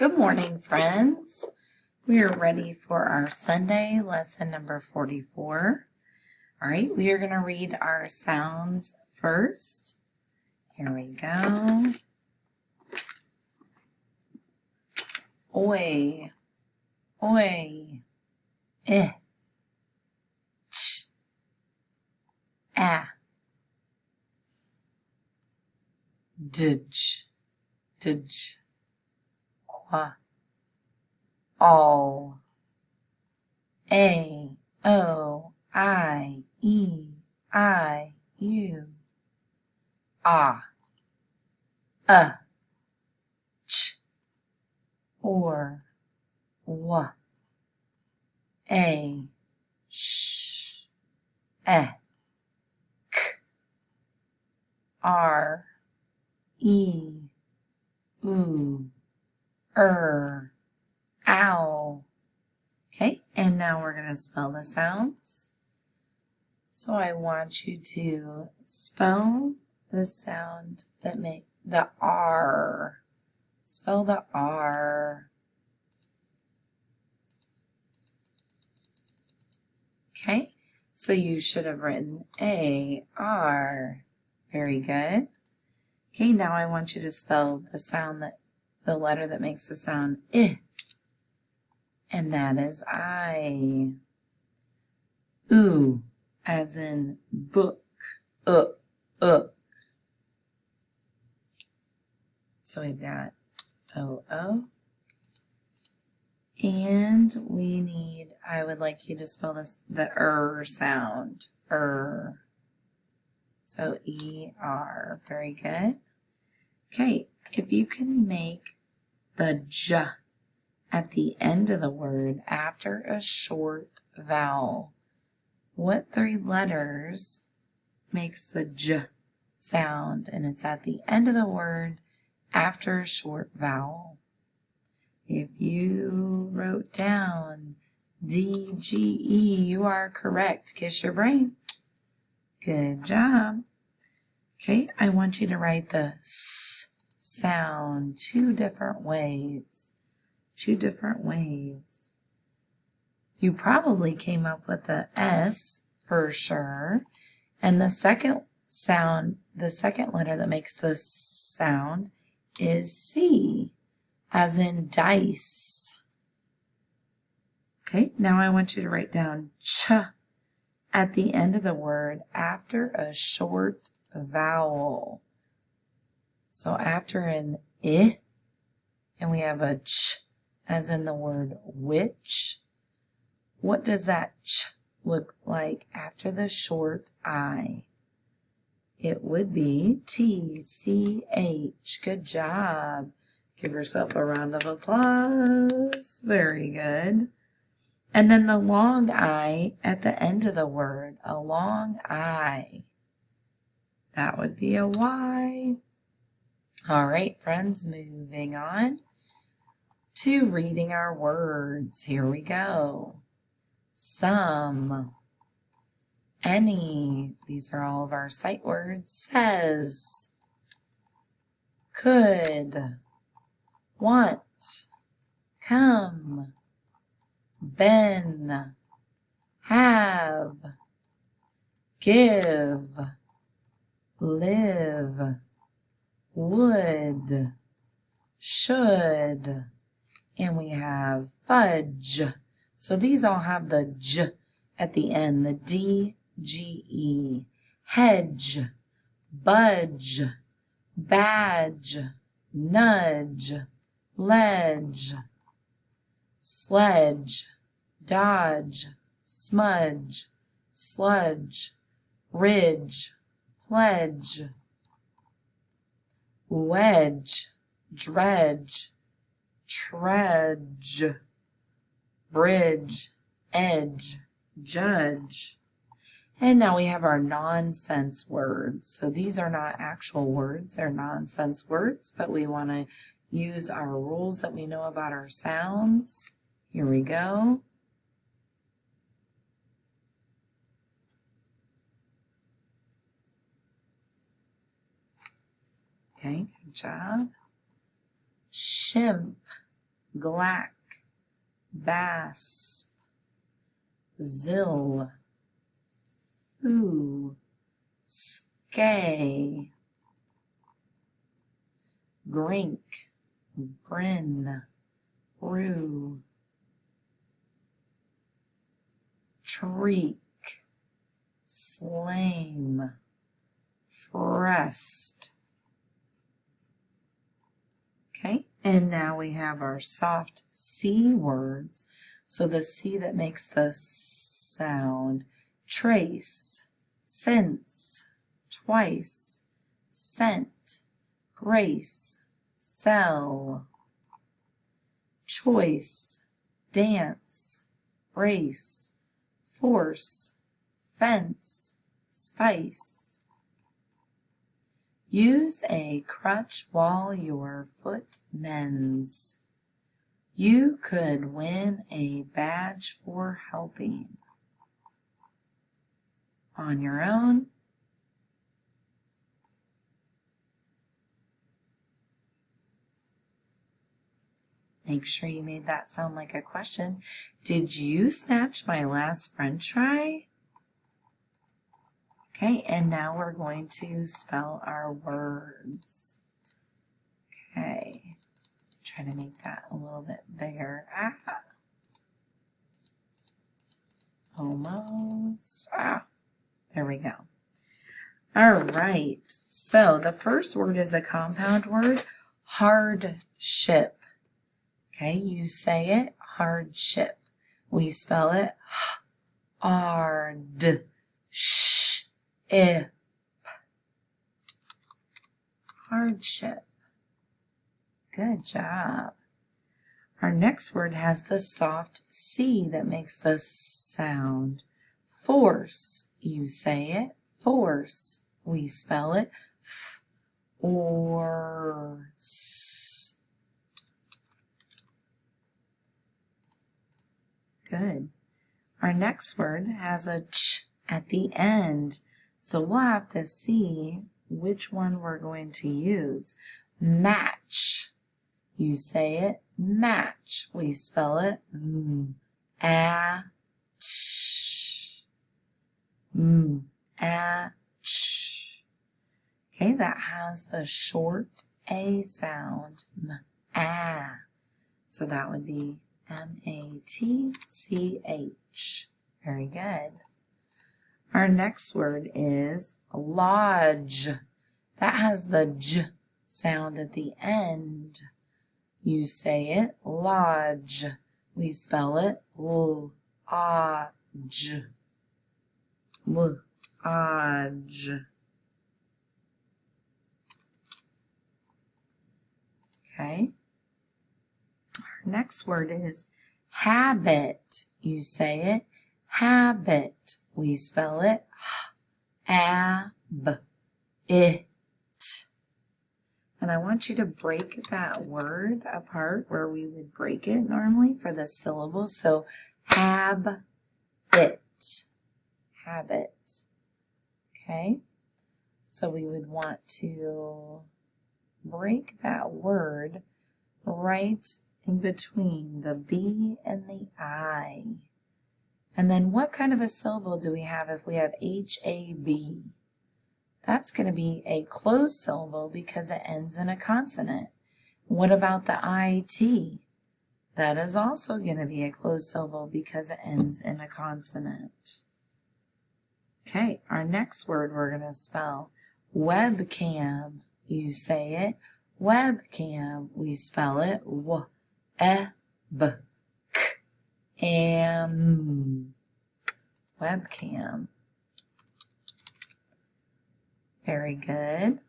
Good morning, friends. We are ready for our Sunday lesson number 44. All right, we are going to read our sounds first. Here we go. Oi, oi, ch, dj, dj, qua, all, a, o, I, e, I, u, ah, ch, or, wa, a, sh, k, r, e, oo, ow. Okay, and now we're going to spell the sounds. So I want you to spell the sound that make the R. Spell the R. Okay, so you should have written A-R. Very good. Okay, now I want you to spell the letter that makes the sound I. And that is I. Oo, as in book, up. So we've got O-O. And I would like you to spell the sound, So E-R, very good. Okay, if you can make the J at the end of the word after a short vowel, what three letters makes the J sound and it's at the end of the word after a short vowel? If you wrote down D-G-E, you are correct. Kiss your brain. Good job. Okay, I want you to write the S sound two different ways. You probably came up with the S for sure. And the second letter that makes the sound is C, as in dice. Okay, now I want you to write down ch at the end of the word after a short vowel. So after an I, and we have a ch as in the word witch, what does that ch look like after the short I? It would be T-C-H. Good job. Give yourself a round of applause. Very good. And then the long I at the end of the word, a long I. That would be a Y. All right, friends, moving on to reading our words. Here we go. Some, any, these are all of our sight words. Says, could, want, come, been, have, give, live, would, should, and we have fudge. So these all have the J at the end, the D-G-E. Hedge, budge, badge, nudge, ledge, sledge, dodge, smudge, sludge, ridge, pledge, wedge, dredge, trudge, bridge, edge, judge. And now we have our nonsense words. So these are not actual words, they're nonsense words, but we want to use our rules that we know about our sounds. Here we go. Okay, good job. Shimp, glack, basp, zill, foo, skay, grink, brin, brew, treak, slame, frest. Okay, and now we have our soft C words. So the C that makes the sound: trace, sense, twice, scent, grace, sell, choice, dance, brace, force, fence, spice. Use a crutch while your foot mends. You could win a badge for helping. On your own. Make sure you made that sound like a question. Did you snatch my last French fry? Okay, and now we're going to spell our words. Okay, try to make that a little bit bigger. Almost. There we go. All right, so the first word is a compound word, hardship. Okay, you say it, hardship. We spell it hard, hardship. Good job. Our next word has the soft C that makes the sound force. You say it, force. We spell it force. Good. Our next word has a ch at the end, so we'll have to see which one we're going to use. Match. You say it, match. We spell it a-ch. A-ch. Okay, that has the short A sound, a. So that would be M-A-T-C-H. Very good. Our next word is lodge. That has the j sound at the end. You say it, lodge. We spell it l-o-dge. Lodge. Okay. Our next word is habit. You say it, habit. We spell it it. And I want you to break that word apart where we would break it normally for the syllables. So habit. Habit. Okay. So we would want to break that word right in between the B and the I. And then what kind of a syllable do we have if we have H-A-B? That's going to be a closed syllable because it ends in a consonant. What about the I-T? That is also going to be a closed syllable because it ends in a consonant. Okay, our next word we're going to spell webcam. You say it, webcam. We spell it w-e-b-k-am. Webcam. Very good.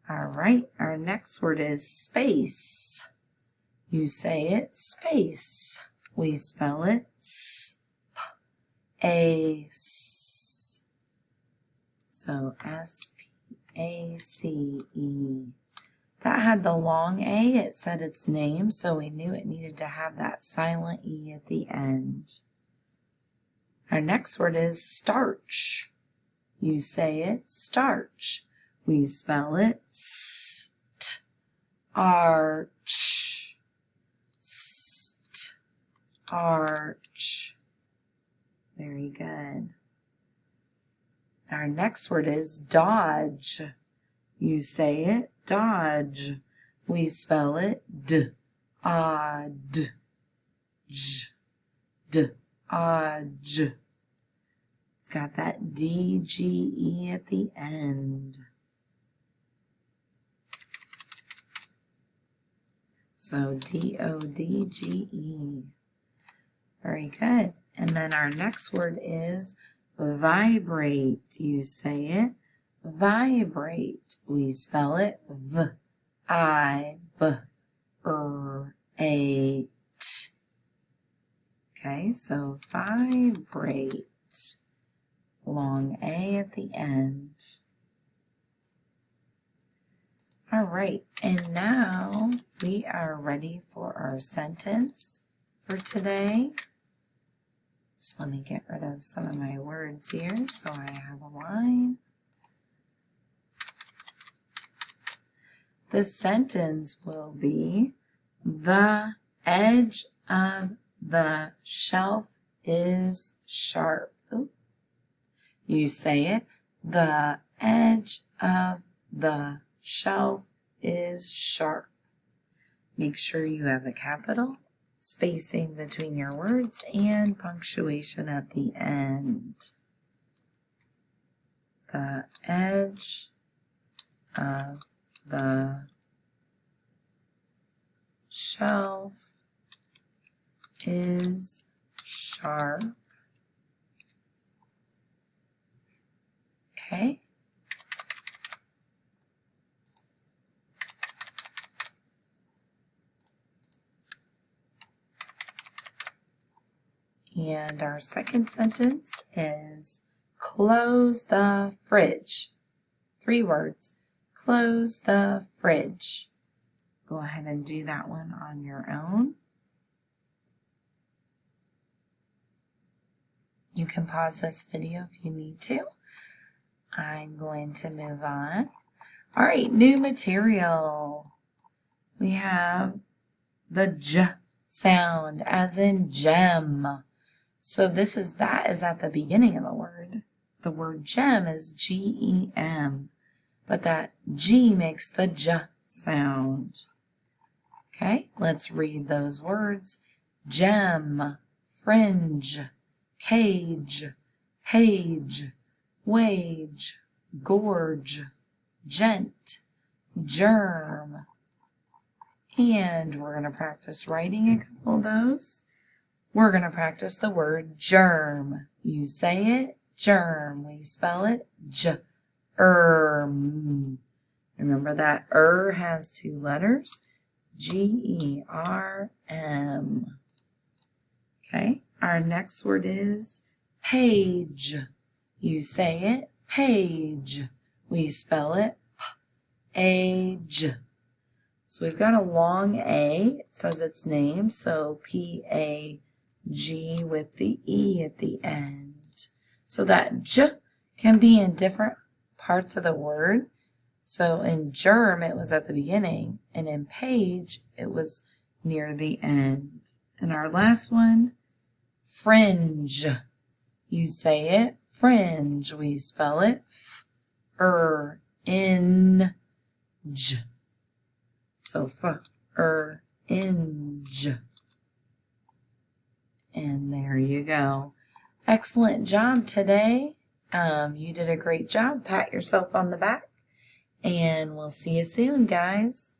All right, our next word is space. You say it, space. We spell it S-P-A-C-E. So S-P-A-C-E. That had the long A. It said its name, so we knew it needed to have that silent E at the end. Our next word is starch. You say it, starch. We spell it S-T-A-R-C-H. arch. Very good. Our next word is dodge. You say it, dodge. We spell it d-o-d-j, d-o-dj. It's got that D-G-E at the end. So D-O-D-G-E. Very good. And then our next word is vibrate. You say it, vibrate. We spell it V-I-B-R-A-T. Okay, so vibrate. Long A at the end. All right, and now we are ready for our sentence for today. Just let me get rid of some of my words here so I have a line. The sentence will be, the edge of the shelf is sharp. Ooh. You say it, the edge of the shelf is sharp. Make sure you have a capital, spacing between your words, and punctuation at the end. The edge of the shelf is sharp. Okay. And our second sentence is close the fridge. 3 words. Close the fridge. Go ahead and do that one on your own. You can pause this video if you need to. I'm going to move on. All right, new material. We have the J sound, as in gem. So that is at the beginning of the word. The word gem is G-E-M, but that G makes the J sound. Okay, let's read those words. Gem, fringe, cage, page, wage, gorge, gent, germ. And we're going to practice writing a couple of those. We're going to practice the word germ. You say it, germ. We spell it J-erm. Remember that has 2 letters. G-E-R-M. Okay, our next word is page. You say it, page. We spell it P-A-G. So we've got a long A. It says its name, so P-A-G with the E at the end. So that J can be in different parts of the word. So in germ, it was at the beginning, and in page, it was near the end. And our last one, fringe. You say it, fringe. We spell it F-R-I-N-G. So F-R-I-N-G. And there you go. Excellent job today. You did a great job. Pat yourself on the back. And we'll see you soon, guys.